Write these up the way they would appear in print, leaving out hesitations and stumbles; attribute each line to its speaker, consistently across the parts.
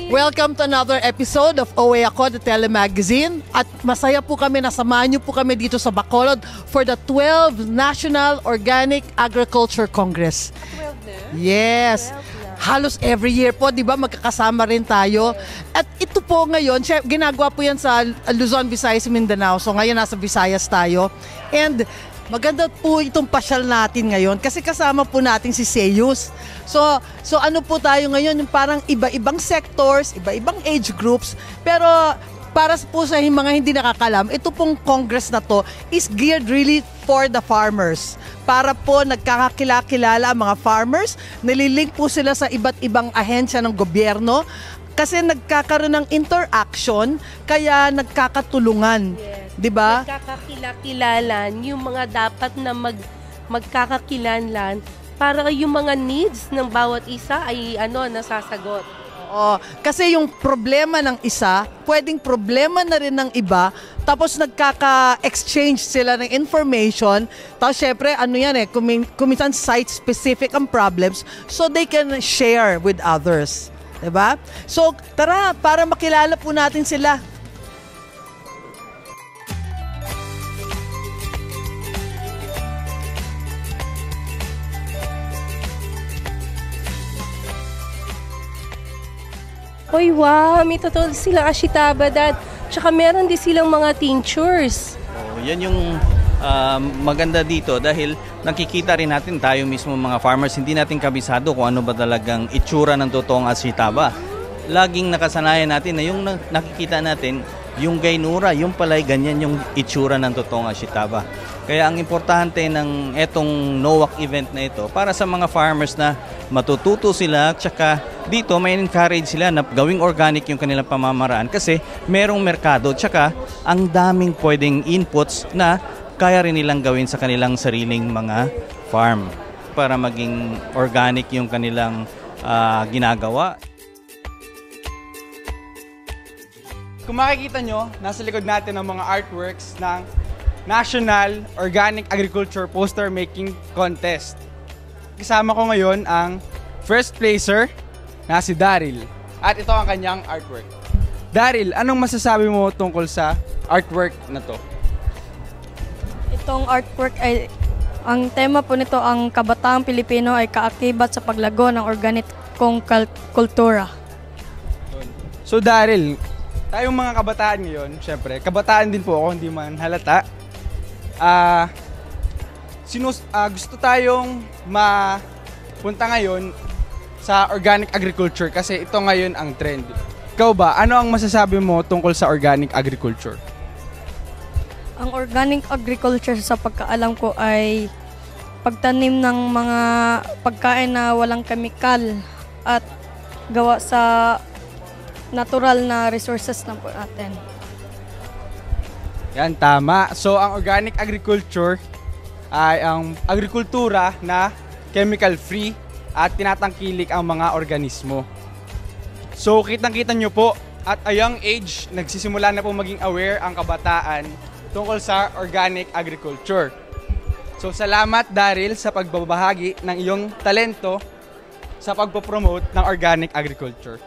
Speaker 1: Welcome to another episode of OA Ako, the Telemagazine. At masaya po kami, nasamahan niyo po kami dito sa Bacolod for the 12th National Organic Agriculture Congress.
Speaker 2: 12 na?
Speaker 1: Yes.
Speaker 2: 12 na.
Speaker 1: Halos every year po, di ba, magkakasama rin tayo. At ito po ngayon, ginagawa po yan sa Luzon, Visayas, Mindanao. So ngayon nasa Visayas tayo. And maganda po itong pasyal natin ngayon kasi kasama po natin si Seiyus. So ano po tayo ngayon, yung parang iba-ibang sectors, iba-ibang age groups, pero para po sa mga hindi nakakalam, ito pong congress na to is geared really for the farmers. Para po nagkakakilala ang mga farmers, nililink po sila sa iba't ibang ahensya ng gobyerno kasi nagkakaroon ng interaction, kaya nagkakatulungan.
Speaker 2: Yes.
Speaker 1: 'Di ba?
Speaker 2: Nagkakakilalan yung mga dapat na magkakakilanlan para yung mga needs ng bawat isa ay nasasagot.
Speaker 1: Oo, kasi yung problema ng isa, pwedeng problema na rin ng iba, tapos nagkaka-exchange sila ng information, tapos syempre, kuminsan site-specific ang problems, so they can share with others. Diba? So, tara, para makilala po natin sila.
Speaker 2: Uy, wow, may totoo silang ashitaba, Dad. Tsaka meron din silang mga tinctures.
Speaker 3: Yan yung maganda dito dahil nakikita rin natin tayo mismo mga farmers, hindi natin kabisado kung ano ba talagang itsura ng totoong ashitaba. Laging nakasanayan natin na yung nakikita natin, yung gaynura, yung palay, ganyan yung itsura ng totoong ashitaba. Kaya ang importante ng etong NOAC event na ito para sa mga farmers na matututo sila, tsaka dito may encourage sila na gawing organic yung kanilang pamamaraan kasi merong merkado, tsaka ang daming pwedeng inputs na kaya rin nilang gawin sa kanilang sariling mga farm para maging organic yung kanilang ginagawa.
Speaker 4: Kung makikita nyo, nasa likod natin ang mga artworks ng National Organic Agriculture Poster Making Contest. Kasama ko ngayon ang first placer na si Daryl. At ito ang kanyang artwork. Daryl, anong masasabi mo tungkol sa artwork na to?
Speaker 5: Itong artwork ay, ang tema po nito, ang kabataang Pilipino ay kaakibat sa paglago ng organikong kultura.
Speaker 4: So Daryl, tayong mga kabataan ngayon, syempre, kabataan din po ako, hindi man halata. Gusto tayong mapunta ngayon sa organic agriculture kasi ito ngayon ang trend. Ikaw ba, ano ang masasabi mo tungkol sa organic agriculture?
Speaker 5: Ang organic agriculture sa pagkaalam ko ay pagtanim ng mga pagkain na walang kemikal at gawa sa natural na resources na po natin.
Speaker 4: Yan, tama. So, ang organic agriculture ay ang agrikultura na chemical-free at tinatangkilik ang mga organismo. So, kitang-kita nyo po, at a young age, nagsisimula na po maging aware ang kabataan tungkol sa organic agriculture. So, salamat Daryl sa pagbabahagi ng iyong talento sa pagpopromote ng organic agriculture.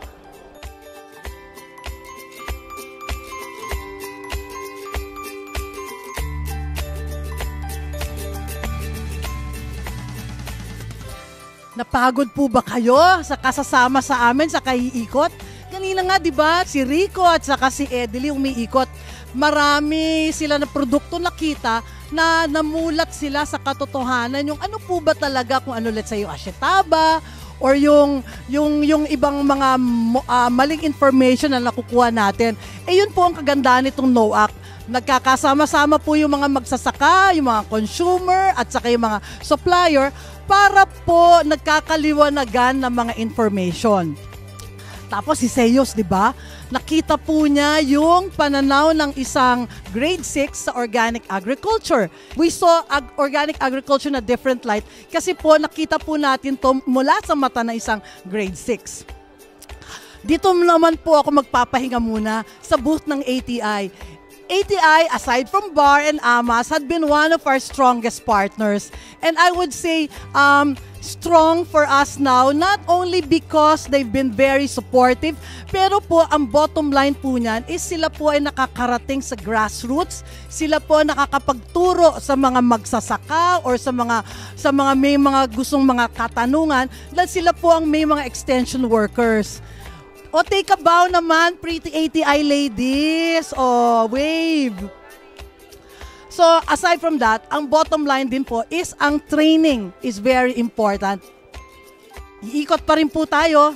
Speaker 1: Napagod po ba kayo sa kasasama sa amin sa kaiikot? Kanina nga, di ba, si Rico at saka si Edely umiikot. Marami sila na produkto nakita na namulat sila sa katotohanan. Yung ano po ba talaga, kung ano let's say yung ashitaba or yung ibang mga maling information na nakukuha natin. Yun po ang kagandahan nitong NOAC. Nagkakasama-sama po yung mga magsasaka, yung mga consumer at saka yung mga supplier para po nagkakaliwanagan ng mga information. Tapos si Seiyus, di ba? Nakita po niya yung pananaw ng isang grade 6 sa organic agriculture. We saw organic agriculture na different light kasi po nakita po natin to mula sa mata ng isang grade 6. Dito naman po ako magpapahinga muna sa booth ng ATI. ATI, aside from BAR and AMAS, had been one of our strongest partners. And I would say strong for us now, not only because they've been very supportive, pero po ang bottom line po niyan is sila po ay nakakarating sa grassroots, sila po nakakapagturo sa mga magsasaka or sa mga may mga gustong mga katanungan, dahil sila po ang may mga extension workers. O take a bow naman, pretty ATI ladies. O wave. So aside from that, ang bottom line din po is ang training is very important. Iikot pa rin po tayo.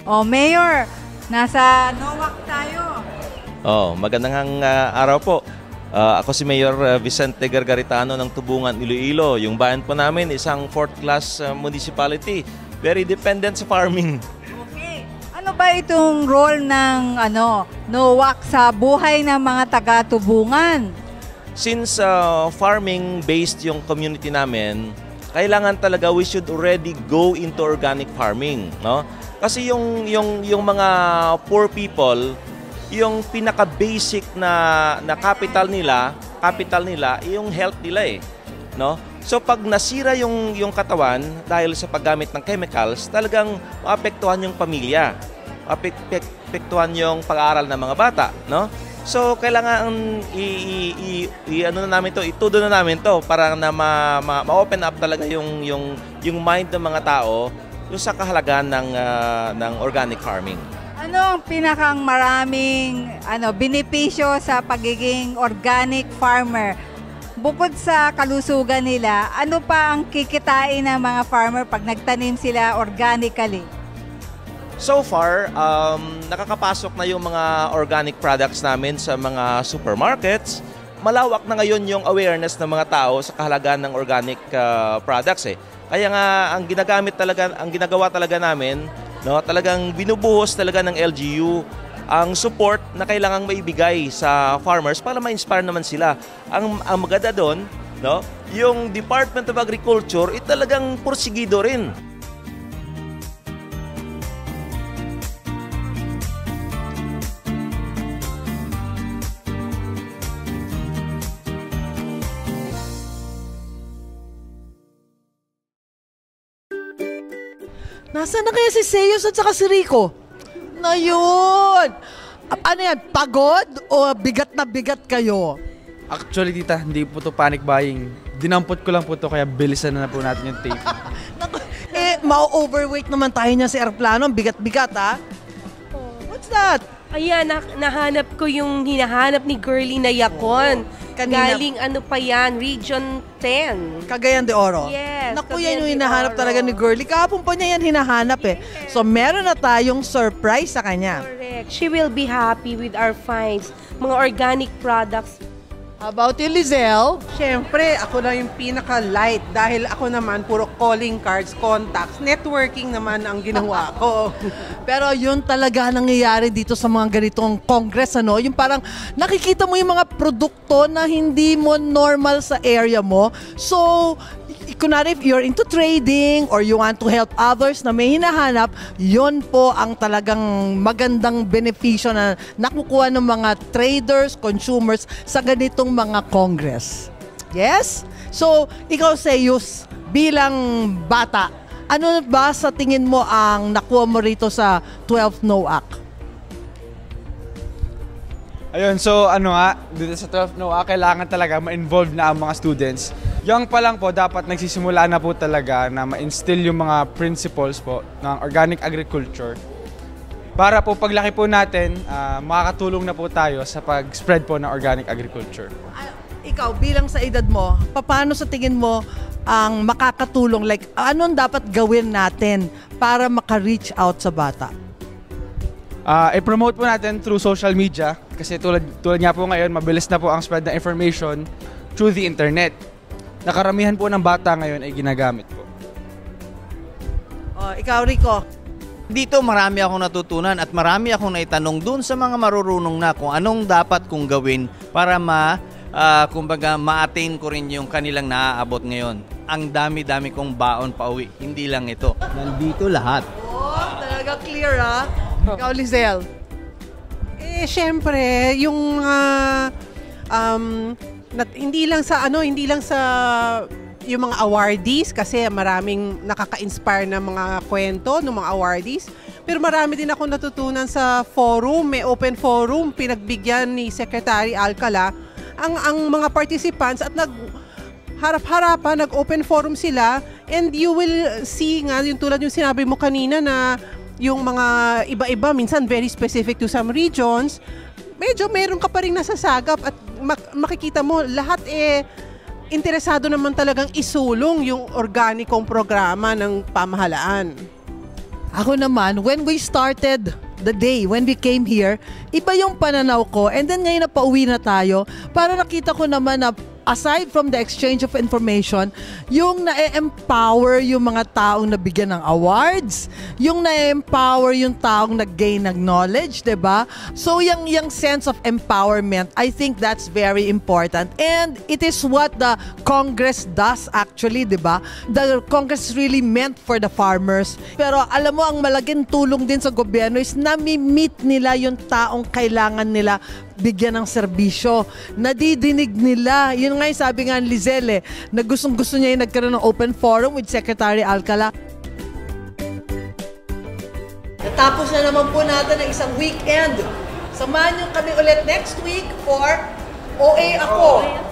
Speaker 6: Oh, Mayor, nasa NOAC tayo.
Speaker 7: Magandang araw po. Ako si Mayor Vicente Gargaritano ng Tubungan, Iloilo. Yung bayan po namin, isang 4th class municipality. Very dependent sa farming.
Speaker 6: Okay. Ano ba itong role ng NOAC sa buhay ng mga taga-Tubungan?
Speaker 7: Since farming-based yung community namin, kailangan talaga we should already go into organic farming, no? Kasi yung mga poor people, yung pinaka-basic na capital nila, yung health nila no? So pag nasira yung katawan dahil sa paggamit ng chemicals, talagang maapektuhan yung pamilya, maapektuhan yung pag-aaral ng mga bata, no? So kailangan itudo na namin to para na ma-open up talaga yung mind ng mga tao yung sa kahalagaan ng organic farming.
Speaker 6: Ano ang pinakang maraming benepisyo sa pagiging organic farmer? Bukod sa kalusugan nila, ano pa ang kikitain ng mga farmer pag nagtanim sila organically?
Speaker 7: So far, nakakapasok na yung mga organic products namin sa mga supermarkets. Malawak na ngayon yung awareness ng mga tao sa kahalagaan ng organic products Kaya nga ang ginagawa talaga namin, no, talagang binubuhos talaga ng LGU ang support na kailangang maibigay sa farmers para ma-inspire naman sila. Ang maganda doon, no, yung Department of Agriculture talagang porsigido rin.
Speaker 1: Nasaan na kaya si Seus at saka si Rico? Na yun! Ano yan? Pagod o bigat na bigat kayo?
Speaker 4: Actually, tita, hindi po to panic buying. Dinampot ko lang po to, kaya bilisan na po natin yung tape.
Speaker 1: Ma-overweight naman tayo niya sa aeroplano. Bigat-bigat, ha? What's that?
Speaker 2: Ayan, nahanap ko yung hinahanap ni Girlie na yakon.
Speaker 1: Kanina.
Speaker 2: Galing Region 10.
Speaker 1: Cagayan de Oro.
Speaker 2: Yes.
Speaker 1: Naku,
Speaker 2: Cagayan
Speaker 1: yan yung
Speaker 2: de
Speaker 1: hinahanap
Speaker 2: Oro.
Speaker 1: talaga ni Girlie. Kahapon pa niya yan hinahanap So, meron na tayong surprise sa kanya.
Speaker 2: Correct. She will be happy with our finds. Mga organic products.
Speaker 1: How about you, Lizelle?
Speaker 8: Siyempre, ako na yung pinaka-light dahil ako naman puro calling cards, contacts, networking naman ang ginawa ko.
Speaker 1: Pero yun talaga nangyayari dito sa mga ganitong congress, Yung parang nakikita mo yung mga produkto na hindi mo normal sa area mo. So, kunwari, if you're into trading or you want to help others na may hinahanap, yun po ang talagang magandang benepisyo na nakukuha ng mga traders, consumers sa ganitong mga congress. Yes? So, ikaw, Seus, bilang bata, ano ba sa tingin mo ang nakuha mo rito sa 12th NOAC?
Speaker 4: Ayun, so dito sa 12th NOAC, kailangan talaga ma-involve na ang mga students. Young pa lang po, dapat nagsisimula na po talaga na ma-instill yung mga principles po ng organic agriculture. para po paglaki po natin, makakatulong na po tayo sa pag-spread po ng organic agriculture.
Speaker 1: Ikaw, bilang sa edad mo, paano sa tingin mo ang makakatulong? Like, anong dapat gawin natin para maka-reach out sa bata?
Speaker 4: I-promote po natin through social media kasi tulad nga po ngayon, mabilis na po ang spread ng information through the internet. Nakaramihan po ng bata ngayon ay ginagamit po.
Speaker 1: Ikaw, Rico.
Speaker 3: Dito marami akong natutunan at marami akong naitanong dun sa mga marurunong na kung anong dapat kong gawin para kumbaga ma-attain ko rin yung kanilang naaabot ngayon. Ang dami-dami kong baon pauwi, hindi lang ito. Nandito lahat.
Speaker 1: Talaga clear Ikaw, Lizelle.
Speaker 8: Syempre, yung hindi lang sa yung mga awardees kasi maraming nakaka-inspire na mga kwento ng mga awardees. Pero marami din ako natutunan sa forum, may open forum, pinagbigyan ni Secretary Alcala ang mga participants at harap-harapan, nag-open forum sila, and you will see nga, yung tulad yung sinabi mo kanina na yung mga iba-iba, minsan very specific to some regions, medyo meron ka pa rin nasasagap at makikita mo lahat interesado naman talagang isulong yung organikong programa ng pamahalaan.
Speaker 1: Ako naman, when we started the day, when we came here, iba yung pananaw ko, and then ngayon na pauwi na tayo, para nakita ko naman na aside from the exchange of information, yung na-empower yung mga taong nabigyan ng awards, yung na-empower yung taong nag-gain ng knowledge, diba? So yung sense of empowerment, I think that's very important. And it is what the Congress does actually, diba? The Congress is really meant for the farmers. Pero alam mo, ang malaking tulong din sa gobyerno is nami-meet nila yung taong kailangan nila bigyan ng serbisyo. Nadidinig nila. Yun nga yung sabi nga ni Lizelle, na gustong-gusto niya yung nagkaroon ng open forum with Secretary Alcala. Natapos na naman po natin ang isang weekend. Samahan niyo kami ulit next week for OA Ako.